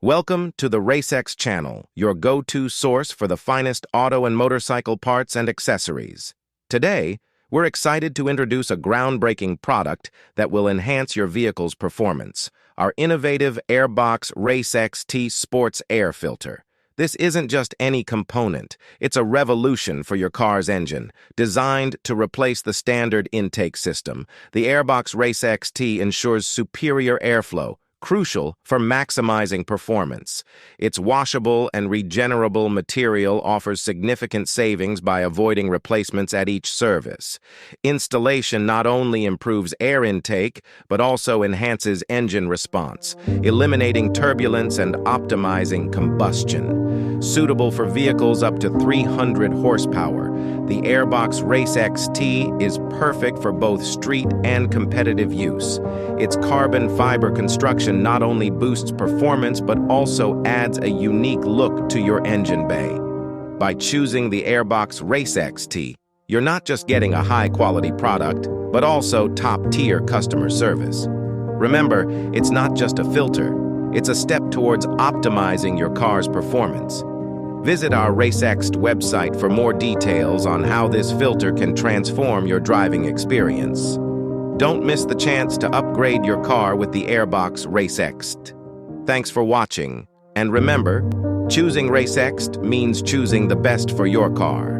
Welcome to the RACEXT channel, your go-to source for the finest auto and motorcycle parts and accessories. Today, we're excited to introduce a groundbreaking product that will enhance your vehicle's performance, our innovative AirBox RACEXT Sports Air Filter. This isn't just any component, it's a revolution for your car's engine. Designed to replace the standard intake system, the AirBox RACEXT ensures superior airflow, crucial for maximizing performance. Its washable and regenerable material offers significant savings by avoiding replacements at each service. Installation not only improves air intake, but also enhances engine response, eliminating turbulence and optimizing combustion. Suitable for vehicles up to 300 horsepower, the AirBox RACEXT is perfect for both street and competitive use. Its carbon fiber construction not only boosts performance but also adds a unique look to your engine bay. By choosing the AirBox RACEXT, you're not just getting a high-quality product, but also top-tier customer service. Remember, it's not just a filter, it's a step towards optimizing your car's performance. Visit our RACEXT website for more details on how this filter can transform your driving experience. Don't miss the chance to upgrade your car with the AirBox RACEXT. Thanks for watching, and remember, choosing RACEXT means choosing the best for your car.